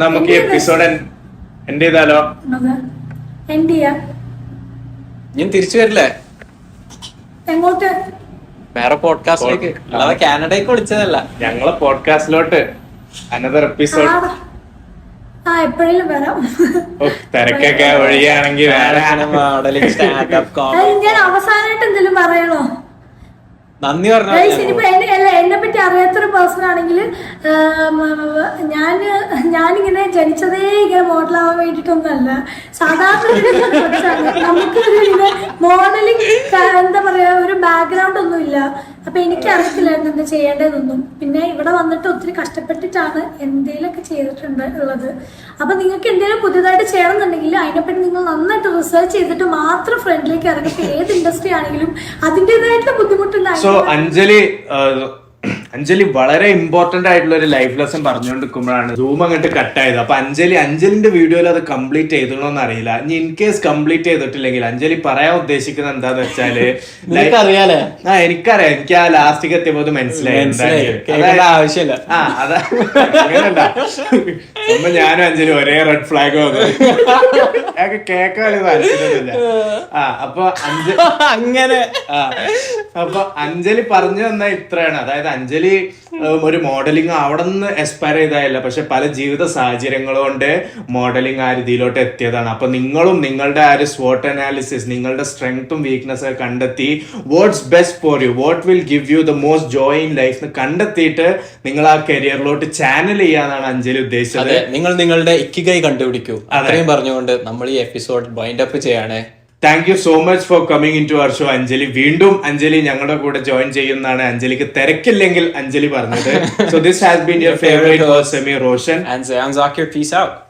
നമുക്ക് episode end ചെയ്താലോ? End ചെയ്യാം. ഞാൻ തിരിച്ചു വരില്ലേ എങ്ങോട്ട്? വേറെ പോഡ്കാസ്റ്റിലേക്ക്. അല്ലാതെ കാനഡയ്ക്ക് വിളിച്ചതല്ല, ഞങ്ങളെ പോഡ്കാസ്റ്റിലോട്ട് അനദർ എപ്പിസോഡ്. എപ്പോഴേലും വരാം. തിരക്കൊക്കെ ഒഴിയാണെങ്കിൽ മോഡലിംഗ്, സ്റ്റാൻഡപ്പ് കോമഡി. ഞാൻ അവസാനമായിട്ട് എന്തെങ്കിലും പറയണോ? നന്ദി പറഞ്ഞു. എന്നെ പറ്റി അറിയാത്തൊരു പേഴ്സൺ ആണെങ്കിൽ ഞാനിങ്ങനെ ജനിച്ചതേ ഇങ്ങനെ മോഡലാവാൻ വേണ്ടിയിട്ടൊന്നല്ല. സാധാരണ നമുക്ക് മോഡലിംഗ് എന്താ പറയാ, ഒരു ബാക്ക്ഗ്രൗണ്ട് ഒന്നുമില്ല. അപ്പൊ എനിക്ക് അറിയത്തില്ലായിരുന്നു എന്താ ചെയ്യേണ്ടതെന്നൊന്നും. പിന്നെ ഇവിടെ വന്നിട്ട് ഒത്തിരി കഷ്ടപ്പെട്ടിട്ടാണ് എന്തെങ്കിലുമൊക്കെ ചെയ്തിട്ടുണ്ട് ഉള്ളത്. അപ്പൊ നിങ്ങൾക്ക് എന്തെങ്കിലും പുതിയതായിട്ട് ചെയ്യണമെന്നുണ്ടെങ്കിൽ അതിനെപ്പറ്റി നിങ്ങൾ നന്നായിട്ട് റിസർച്ച് ചെയ്തിട്ട് മാത്രം ഫ്രണ്ടിലേക്ക് ഇറങ്ങും. ഏത് ഇൻഡസ്ട്രി ആണെങ്കിലും അതിൻ്റെതായിട്ടുള്ള ബുദ്ധിമുട്ടുണ്ടാകും. സോ അഞ്ജലി വളരെ ഇമ്പോർട്ടന്റ് ആയിട്ടുള്ള ഒരു ലൈഫ് ലെസൺ പറഞ്ഞുകൊണ്ടിരിക്കുമ്പോഴാണ് സൂം അങ്ങോട്ട് കട്ടായത്. അപ്പൊ അഞ്ജലിന്റെ വീഡിയോയിൽ അത് കംപ്ലീറ്റ് ചെയ്തോന്ന് അറിയില്ല. ഇനി ഇൻ കേസ് കംപ്ലീറ്റ് ചെയ്തിട്ടില്ലെങ്കിൽ അഞ്ജലി പറയാൻ ഉദ്ദേശിക്കുന്നത് എന്താന്ന് വെച്ചാല് അറിയാലേ? എനിക്കറിയാം, എനിക്ക് ആ ലാസ്റ്റിക്ക് എത്തിയപ്പോ മനസ്സിലായി. ആവശ്യമില്ല. അതാ അങ്ങനല്ല. അപ്പൊ ഞാനും അഞ്ജലി ഒരേ റെഡ് ഫ്ലാഗ് വന്നു കേക്കാളി താല്പര്യമില്ല. അപ്പൊ അങ്ങനെ അപ്പൊ അഞ്ജലി പറഞ്ഞു തന്ന ഇത്രയാണ്. അതായത് അഞ്ജലി ഒരു മോഡലിംഗ് അവിടെ നിന്ന് എക്സ്പയർ ചെയ്തായില്ല, പക്ഷെ പല ജീവിത സാഹചര്യങ്ങൾ കൊണ്ട് മോഡലിംഗ് ആ രീതിയിലോട്ട് എത്തിയതാണ്. അപ്പൊ നിങ്ങളും നിങ്ങളുടെ ആ ഒരു സ്വോട്ട് അനാലിസിസ്, നിങ്ങളുടെ സ്ട്രെങ്ത്തും വീക്ക്നെസ് കണ്ടെത്തി what's best for you, what will give you the most joy in life കണ്ടെത്തിയിട്ട് നിങ്ങൾ ആ കരിയറിലോട്ട് ചാനൽ ചെയ്യാന്നാണ് അഞ്ജലി ഉദ്ദേശിച്ചത്. നിങ്ങൾ നിങ്ങളുടെ ഇക്കിഗൈ കണ്ടുപിടിക്കൂ. അത്രയും പറഞ്ഞുകൊണ്ട് നമ്മൾ ഈ എപ്പിസോഡ് വൈൻഡ് അപ്പ് ചെയ്യാണ്. Thank you so much for coming in to our show Anjali. വീണ്ടും അഞ്ജലി ഞങ്ങളുടെ കൂടെ ജോയിൻ ചെയ്യുന്നതാണ് അഞ്ജലിക്ക് തിരക്കില്ലെങ്കിൽ അഞ്ജലി പറഞ്ഞത്. So this has been your favourite host Sameer Roshan and I'm Zakir. Peace out.